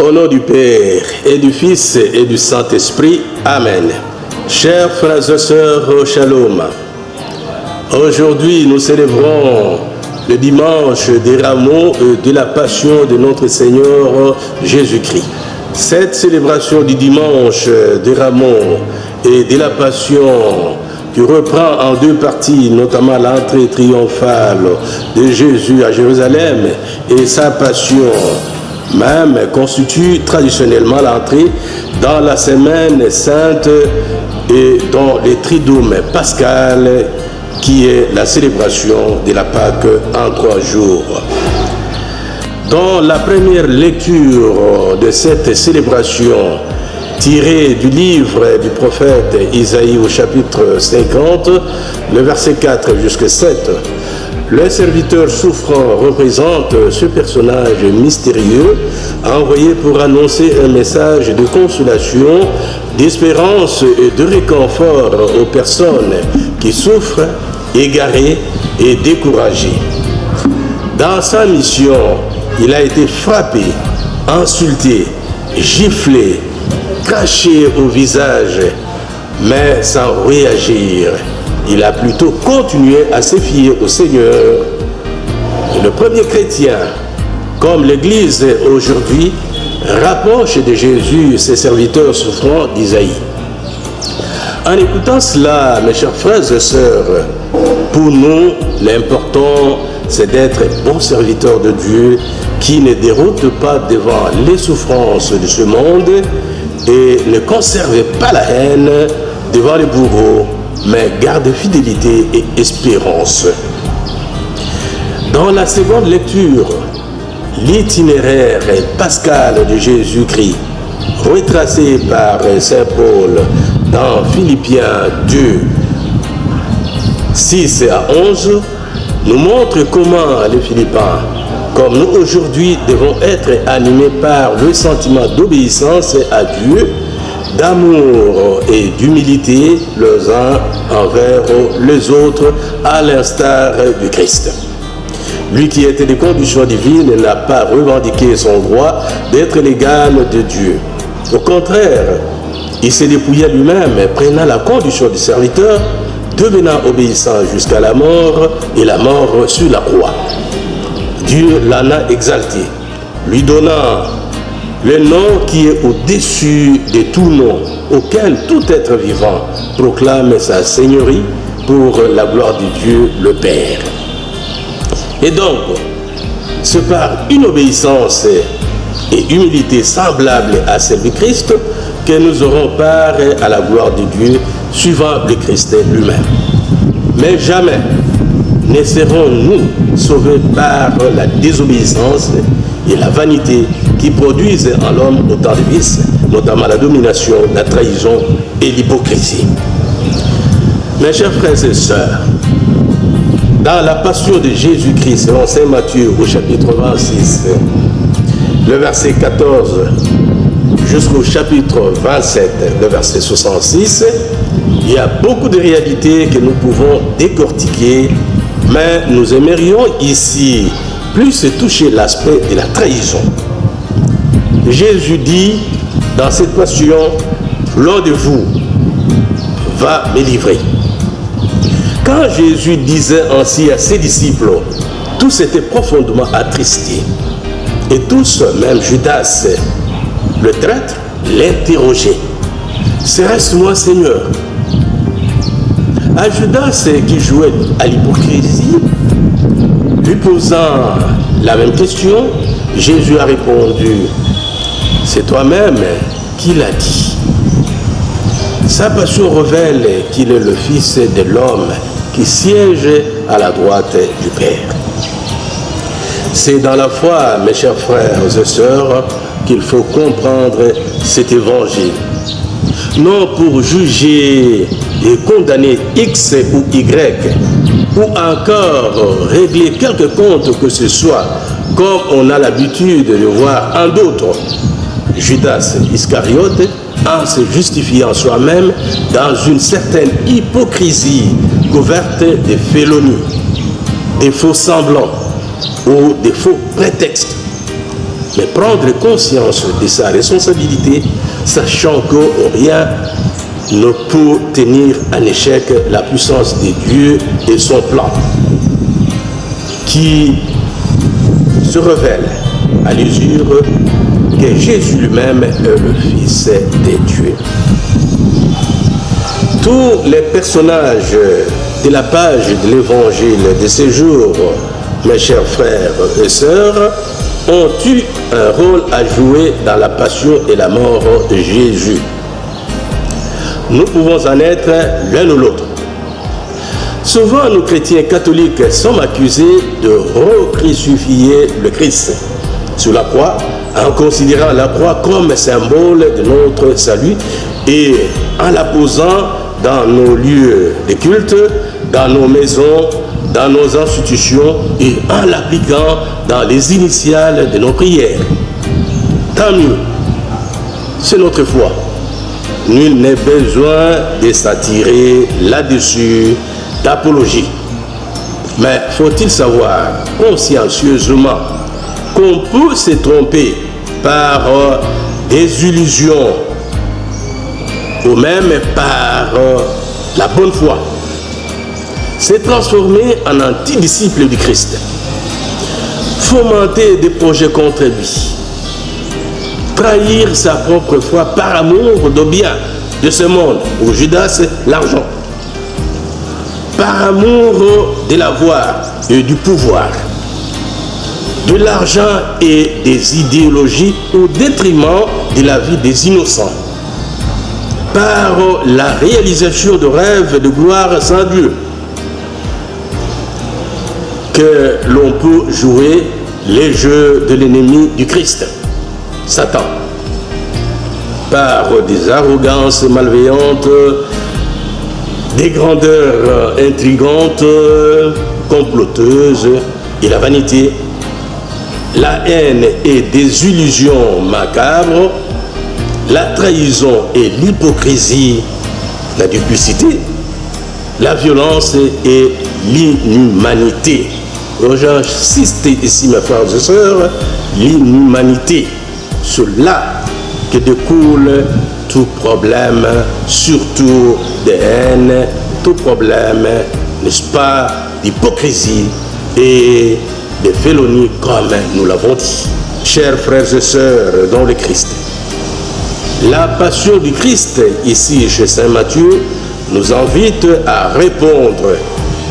Au nom du Père et du Fils et du Saint-Esprit. Amen. Chers frères et sœurs, shalom. Aujourd'hui, nous célébrons le dimanche des rameaux de la passion de notre Seigneur Jésus-Christ. Cette célébration du dimanche des rameaux et de la passion qui reprend en deux parties, notamment l'entrée triomphale de Jésus à Jérusalem et sa passion même, constitue traditionnellement l'entrée dans la semaine sainte et dans le triduum pascal qui est la célébration de la Pâque en 3 jours. Dans la première lecture de cette célébration, tirée du livre du prophète Isaïe au chapitre 50, le verset 4 jusqu'à 7, le serviteur souffrant représente ce personnage mystérieux envoyé pour annoncer un message de consolation, d'espérance et de réconfort aux personnes qui souffrent, égarées et découragées. Dans sa mission, il a été frappé, insulté, giflé, craché au visage, mais sans réagir. Il a plutôt continué à se fier au Seigneur. Et le premier chrétien, comme l'Église aujourd'hui, rapproche de Jésus ses serviteurs souffrants d'Isaïe. En écoutant cela, mes chers frères et sœurs, pour nous, l'important, c'est d'être bons serviteurs de Dieu qui ne déroutent pas devant les souffrances de ce monde et ne conservent pas la haine devant les bourreaux, mais gardent fidélité et espérance. Dans la seconde lecture, l'itinéraire pascal de Jésus-Christ, retracé par saint Paul dans Philippiens 2, 6 à 11, nous montre comment les Philippiens, comme nous aujourd'hui, devons être animés par le sentiment d'obéissance à Dieu, d'amour et d'humilité les uns envers les autres, à l'instar du Christ. Lui qui était des conditions divines n'a pas revendiqué son droit d'être l'égal de Dieu. Au contraire, il s'est dépouillé lui-même, prenant la condition du serviteur, devenant obéissant jusqu'à la mort et la mort sur la croix. Dieu l'en a exalté, lui donnant le nom qui est au-dessus de tout nom, auquel tout être vivant proclame sa seigneurie pour la gloire de Dieu le Père. Et donc, c'est par une obéissance et humilité semblable à celle du Christ que nous aurons part à la gloire de Dieu, suivant le Christ lui-même. Mais jamais ne serons-nous sauvés par la désobéissance et la vanité qui produisent en l'homme autant de vices, notamment la domination, la trahison et l'hypocrisie. Mes chers frères et sœurs, dans la passion de Jésus-Christ, selon saint Matthieu au chapitre 26, le verset 14 jusqu'au chapitre 27, le verset 66, il y a beaucoup de réalités que nous pouvons décortiquer, mais nous aimerions ici plus toucher l'aspect de la trahison. Jésus dit dans cette passion, l'un de vous va me livrer. Quand Jésus disait ainsi à ses disciples, tous étaient profondément attristés. Et tous, même Judas, le traître, l'interrogeait. Serait-ce moi, Seigneur? À Judas qui jouait à l'hypocrisie, lui posant la même question, Jésus a répondu, c'est toi-même qui l'as dit. Sa passion révèle qu'il est le Fils de l'homme qui siège à la droite du Père. C'est dans la foi, mes chers frères et sœurs, qu'il faut comprendre cet évangile. Non pour juger et condamner X ou Y, ou encore régler quelque compte que ce soit, comme on a l'habitude de voir en d'autres. Judas Iscariote, en se justifiant soi-même dans une certaine hypocrisie couverte de félonies, des faux semblants ou des faux prétextes. mais prendre conscience de sa responsabilité, sachant que rien ne peut tenir en échec la puissance de Dieu et son plan, qui se révèle à l'usure que Jésus lui-même est le Fils de Dieu. Tous les personnages de la page de l'évangile de ces jours, mes chers frères et sœurs, ont eu un rôle à jouer dans la passion et la mort de Jésus. Nous pouvons en être l'un ou l'autre. Souvent, nous chrétiens catholiques sommes accusés de recrucifier le Christ sur la croix, en considérant la croix comme symbole de notre salut et en la posant dans nos lieux de culte, dans nos maisons, dans nos institutions et en l'appliquant dans les initiales de nos prières. Tant mieux, c'est notre foi. Nul n'est besoin de s'attirer là-dessus d'apologie. Mais faut-il savoir consciencieusement qu'on peut se tromper par des illusions ou même par la bonne foi, se transformer en antidisciple du Christ, fomenter des projets contre lui, trahir sa propre foi par amour de bien de ce monde, où Judas l'argent, par amour de l'avoir et du pouvoir, de l'argent et des idéologies au détriment de la vie des innocents, par la réalisation de rêves de gloire sans Dieu, que l'on peut jouer les jeux de l'ennemi du Christ, Satan, par des arrogances malveillantes, des grandeurs intrigantes, comploteuses et la vanité, la haine et des illusions macabres, la trahison et l'hypocrisie, la duplicité, la violence et l'inhumanité. J'insiste ici, mes frères et sœurs, l'inhumanité, cela que découle tout problème, surtout de haine, tout problème, n'est-ce pas, d'hypocrisie et de félonie, comme nous l'avons dit. Chers frères et sœurs dans le Christ, la passion du Christ, ici chez Saint Matthieu, nous invite à répondre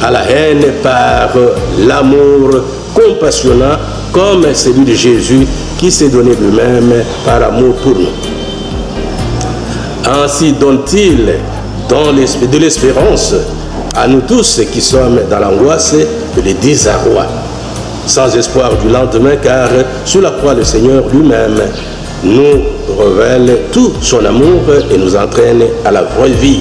à la haine par l'amour compassionnant comme celui de Jésus qui s'est donné lui-même par amour pour nous. Ainsi donne-t-il de l'espérance à nous tous qui sommes dans l'angoisse et le désarroi, sans espoir du lendemain, car sur la croix le Seigneur lui-même nous révèle tout son amour et nous entraîne à la vraie vie.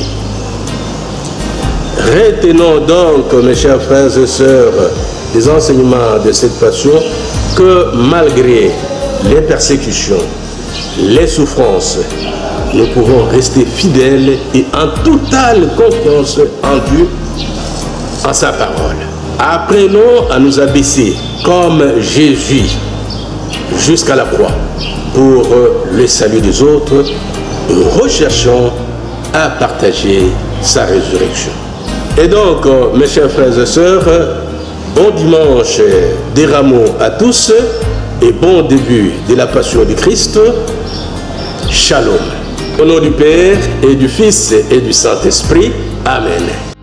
Retenons donc, mes chers frères et sœurs, des enseignements de cette passion, que malgré les persécutions, les souffrances, nous pouvons rester fidèles et en totale confiance en Dieu, en sa parole. Apprenons à nous abaisser comme Jésus jusqu'à la croix pour le salut des autres. Recherchons à partager sa résurrection. Et donc, mes chers frères et sœurs, bon dimanche des rameaux à tous et bon début de la passion du Christ. Shalom. Au nom du Père et du Fils et du Saint-Esprit. Amen.